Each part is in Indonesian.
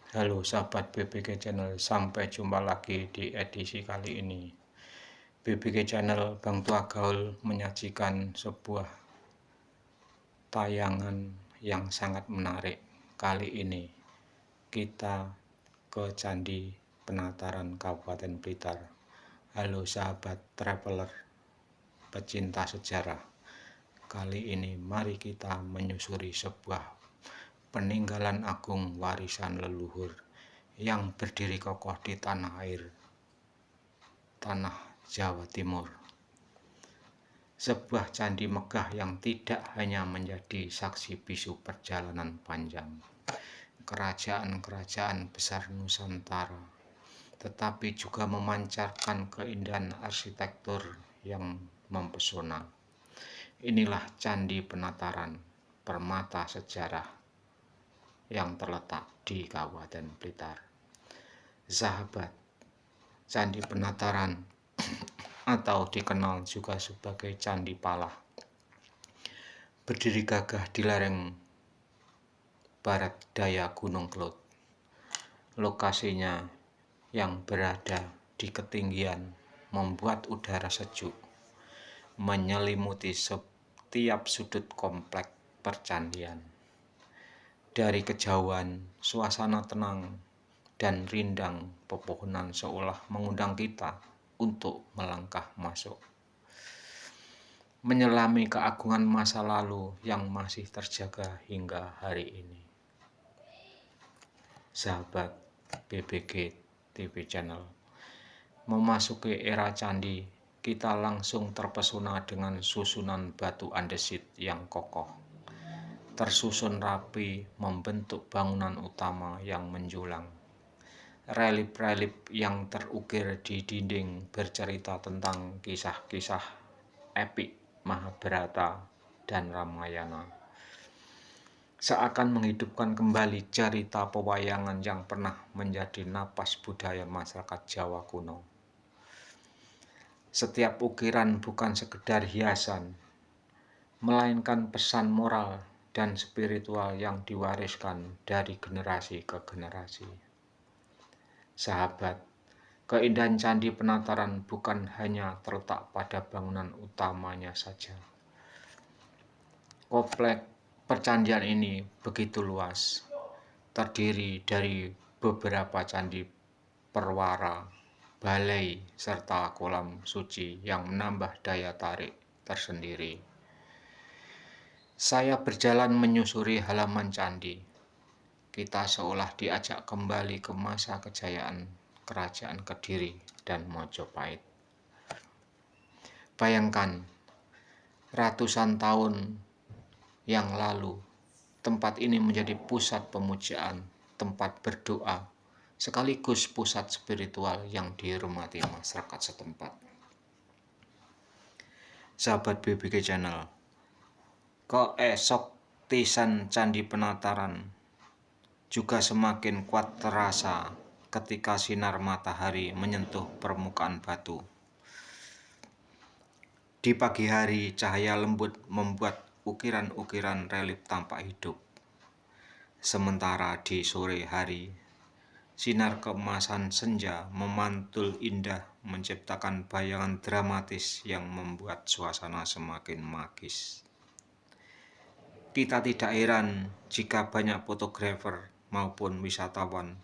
Halo sahabat BBG Channel, sampai jumpa lagi di edisi kali ini. BBG Channel Bang Tua Gaul menyajikan sebuah tayangan yang sangat menarik. Kali ini kita ke Candi Penataran Kabupaten Blitar. Halo sahabat traveler, pecinta sejarah. Kali ini mari kita menyusuri sebuah peninggalan agung warisan leluhur yang berdiri kokoh di tanah air, tanah Jawa Timur. Sebuah candi megah yang tidak hanya menjadi saksi bisu perjalanan panjang kerajaan-kerajaan besar Nusantara, tetapi juga memancarkan keindahan arsitektur yang mempesona. Inilah Candi Penataran, permata sejarah yang terletak di Kabupaten Blitar. Sahabat, Candi Penataran atau dikenal juga sebagai Candi Palah berdiri gagah di lereng barat daya Gunung Kelud. Lokasinya yang berada di ketinggian membuat udara sejuk menyelimuti setiap sudut komplek percandian. Dari kejauhan, suasana tenang dan rindang pepohonan seolah mengundang kita untuk melangkah masuk, menyelami keagungan masa lalu yang masih terjaga hingga hari ini. Sahabat BBG TV Channel, memasuki era candi, kita langsung terpesona dengan susunan batu andesit yang kokoh, tersusun rapi membentuk bangunan utama yang menjulang. Relief-relief yang terukir di dinding bercerita tentang kisah-kisah epik Mahabharata dan Ramayana, seakan menghidupkan kembali cerita pewayangan yang pernah menjadi napas budaya masyarakat Jawa kuno. Setiap ukiran bukan sekedar hiasan, melainkan pesan moral dan spiritual yang diwariskan dari generasi ke generasi. Sahabat, keindahan Candi Penataran bukan hanya terletak pada bangunan utamanya saja. Komplek percandian ini begitu luas, terdiri dari beberapa candi perwara, balai, serta kolam suci yang menambah daya tarik tersendiri. Saya berjalan menyusuri halaman candi. Kita seolah diajak kembali ke masa kejayaan Kerajaan Kediri dan Mojopahit. Bayangkan, ratusan tahun yang lalu, tempat ini menjadi pusat pemujaan, tempat berdoa, sekaligus pusat spiritual yang dihormati masyarakat setempat. Sahabat BBG Channel, keesoktisan Candi Penataran juga semakin kuat terasa ketika sinar matahari menyentuh permukaan batu. Di pagi hari, cahaya lembut membuat ukiran-ukiran relief tampak hidup. Sementara di sore hari, sinar keemasan senja memantul indah menciptakan bayangan dramatis yang membuat suasana semakin magis. Kita tidak heran jika banyak fotografer maupun wisatawan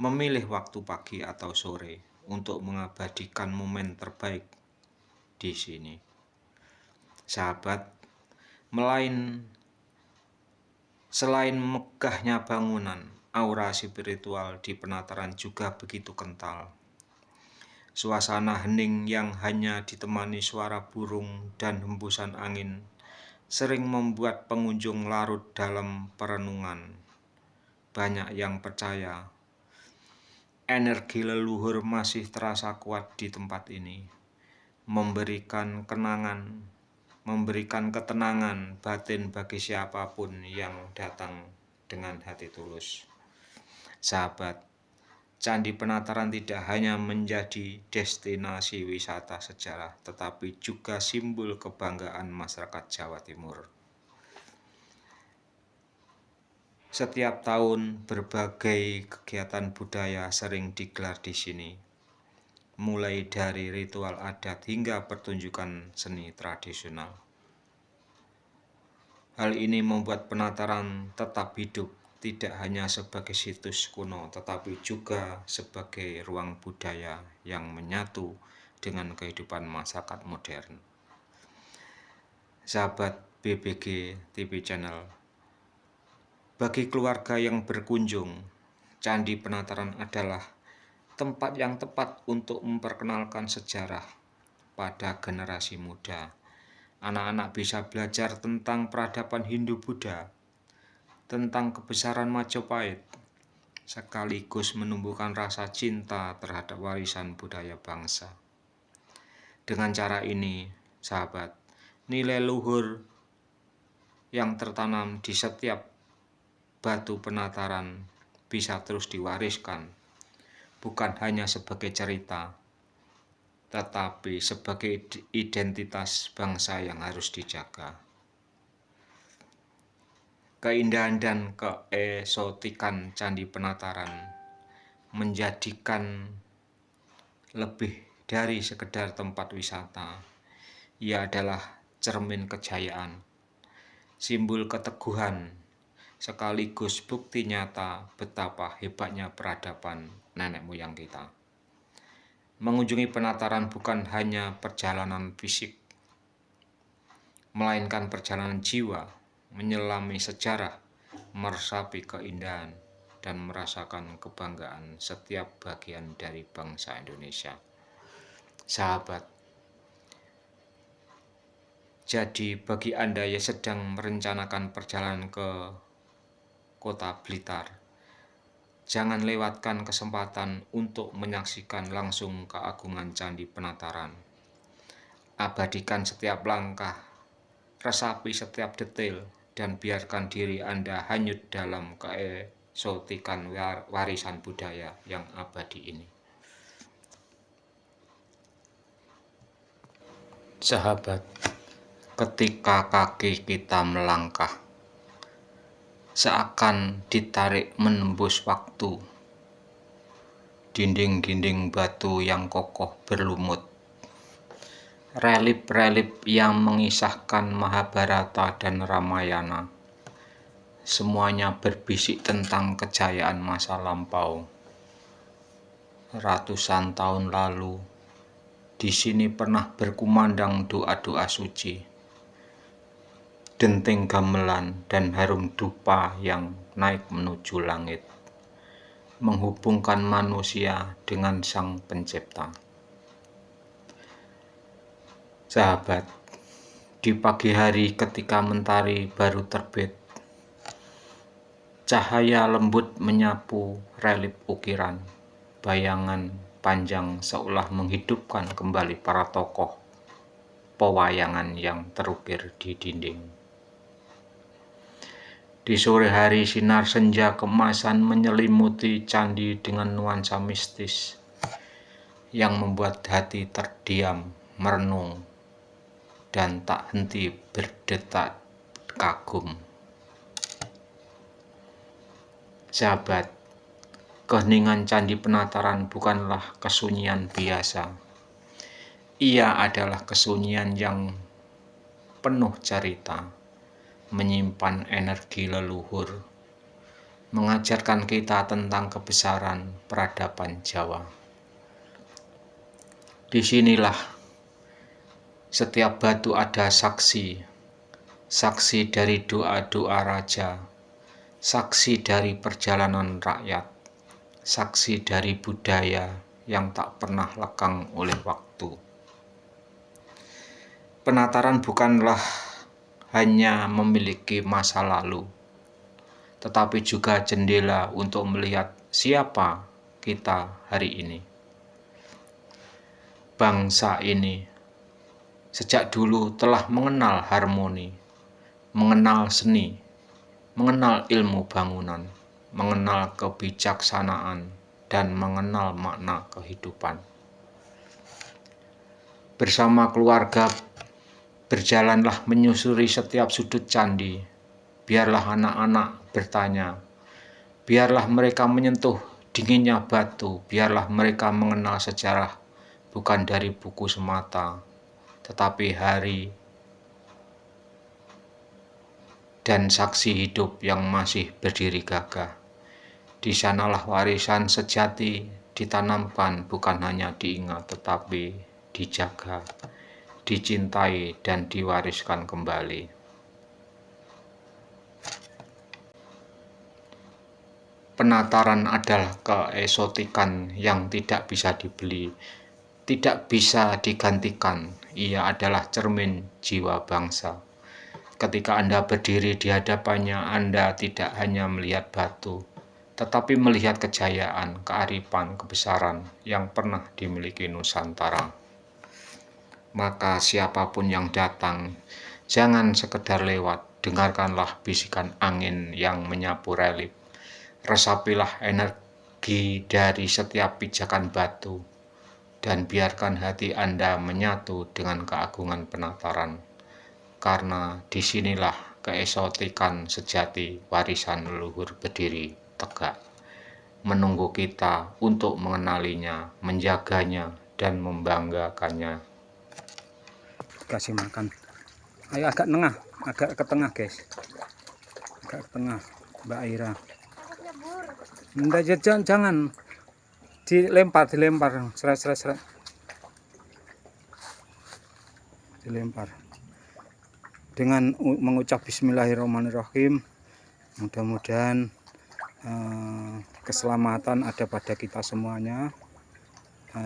memilih waktu pagi atau sore untuk mengabadikan momen terbaik di sini. Sahabat, selain megahnya bangunan, aura spiritual di Penataran juga begitu kental. Suasana hening yang hanya ditemani suara burung dan hembusan angin sering membuat pengunjung larut dalam perenungan. Banyak yang percaya energi leluhur masih terasa kuat di tempat ini, memberikan ketenangan batin bagi siapapun yang datang dengan hati tulus. Sahabat, Candi Penataran tidak hanya menjadi destinasi wisata sejarah, tetapi juga simbol kebanggaan masyarakat Jawa Timur. Setiap tahun berbagai kegiatan budaya sering digelar di sini, mulai dari ritual adat hingga pertunjukan seni tradisional. Hal ini membuat penataran tetap hidup, tidak hanya sebagai situs kuno, tetapi juga sebagai ruang budaya yang menyatu dengan kehidupan masyarakat modern. Sahabat BBG TV Channel, bagi keluarga yang berkunjung, Candi Penataran adalah tempat yang tepat untuk memperkenalkan sejarah pada generasi muda. Anak-anak bisa belajar tentang peradaban Hindu-Buddha, tentang kebesaran Majapahit, sekaligus menumbuhkan rasa cinta terhadap warisan budaya bangsa. Dengan cara ini, sahabat, nilai luhur yang tertanam di setiap batu penataran bisa terus diwariskan, bukan hanya sebagai cerita, tetapi sebagai identitas bangsa yang harus dijaga. Keindahan dan keesotikan Candi Penataran menjadikan lebih dari sekedar tempat wisata. Ia adalah cermin kejayaan, simbol keteguhan, sekaligus bukti nyata betapa hebatnya peradaban nenek moyang kita. Mengunjungi penataran bukan hanya perjalanan fisik, melainkan perjalanan jiwa, menyelami sejarah, meresapi keindahan, dan merasakan kebanggaan setiap bagian dari bangsa Indonesia. Sahabat, jadi bagi Anda yang sedang merencanakan perjalanan ke Kota Blitar, jangan lewatkan kesempatan untuk menyaksikan langsung keagungan Candi Penataran. Abadikan setiap langkah, resapi setiap detail, dan biarkan diri Anda hanyut dalam keesotikan warisan budaya yang abadi ini. Sahabat, ketika kaki kita melangkah, seakan ditarik menembus waktu. Dinding-dinding batu yang kokoh berlumut, relip-relip yang mengisahkan Mahabharata dan Ramayana, semuanya berbisik tentang kejayaan masa lampau. Ratusan tahun lalu, di sini pernah berkumandang doa-doa suci, denting gamelan dan harum dupa yang naik menuju langit, menghubungkan manusia dengan Sang Pencipta. Sahabat, di pagi hari ketika mentari baru terbit, cahaya lembut menyapu relip ukiran, bayangan panjang seolah menghidupkan kembali para tokoh pewayangan yang terukir di dinding. Di sore hari, sinar senja keemasan menyelimuti candi dengan nuansa mistis yang membuat hati terdiam, merenung, dan tak henti berdetak kagum. Sahabat, keheningan Candi Penataran bukanlah kesunyian biasa. Ia adalah kesunyian yang penuh cerita, menyimpan energi leluhur, mengajarkan kita tentang kebesaran peradaban Jawa. Disinilah setiap batu ada saksi, saksi dari doa-doa raja, saksi dari perjalanan rakyat, saksi dari budaya yang tak pernah lekang oleh waktu. Penataran bukanlah hanya memiliki masa lalu, tetapi juga jendela untuk melihat siapa kita hari ini. Bangsa ini sejak dulu telah mengenal harmoni, mengenal seni, mengenal ilmu bangunan, mengenal kebijaksanaan, dan mengenal makna kehidupan. Bersama keluarga, berjalanlah menyusuri setiap sudut candi. Biarlah anak-anak bertanya, Biarlah mereka menyentuh dinginnya batu, biarlah mereka mengenal sejarah bukan dari buku semata, tetapi hari dan saksi hidup yang masih berdiri gagah. Di sanalah warisan sejati ditanamkan, bukan hanya diingat tetapi dijaga, dicintai dan diwariskan kembali. Penataran adalah keesotikan yang tidak bisa dibeli, tidak bisa digantikan. Ia adalah cermin jiwa bangsa. Ketika Anda berdiri di hadapannya, Anda tidak hanya melihat batu, tetapi melihat kejayaan, kearifan, kebesaran yang pernah dimiliki Nusantara. Maka siapapun yang datang, jangan sekedar lewat, dengarkanlah bisikan angin yang menyapu relif. Resapilah energi dari setiap pijakan batu, dan biarkan hati Anda menyatu dengan keagungan penataran. Karena disinilah keesotikan sejati warisan leluhur berdiri tegak, menunggu kita untuk mengenalinya, menjaganya, dan membanggakannya. Kasih makan. Ayo agak ke tengah guys. Agak ke tengah, Mbak Aira. Enggak, jangan dilempar, seret. Dilempar. Dengan mengucap Bismillahirrahmanirrahim, mudah-mudahan keselamatan ada pada kita semuanya.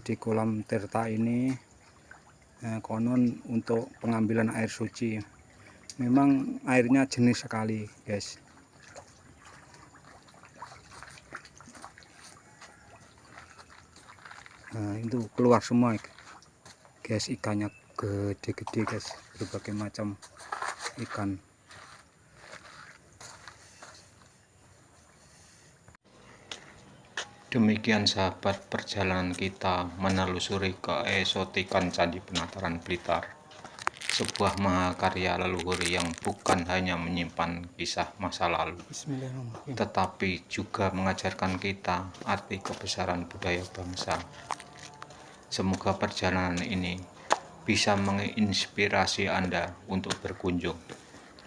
Di kolam Tirta ini konon untuk pengambilan air suci. Memang airnya jernih sekali guys. Nah, itu keluar semua guys, ikannya gede-gede guys, berbagai macam ikan. Demikian sahabat perjalanan kita menelusuri keesotikan Candi Penataran Blitar, sebuah mahakarya leluhur yang bukan hanya menyimpan kisah masa lalu, tetapi juga mengajarkan kita arti kebesaran budaya bangsa. Semoga perjalanan ini bisa menginspirasi Anda untuk berkunjung,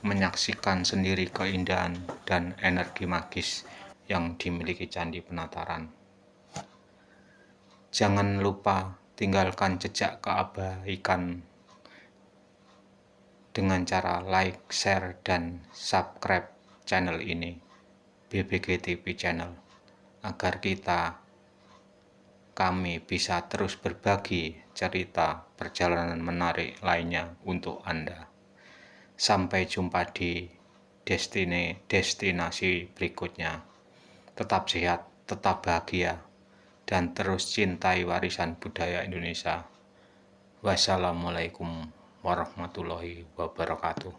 menyaksikan sendiri keindahan dan energi magis yang dimiliki Candi Penataran. Jangan lupa tinggalkan jejak keabaikan dengan cara like, share, dan subscribe channel ini, BBG TV Channel, agar kami bisa terus berbagi cerita perjalanan menarik lainnya untuk Anda. Sampai jumpa di destinasi berikutnya. Tetap sehat, tetap bahagia, dan terus cintai warisan budaya Indonesia. Wassalamualaikum warahmatullahi wabarakatuh.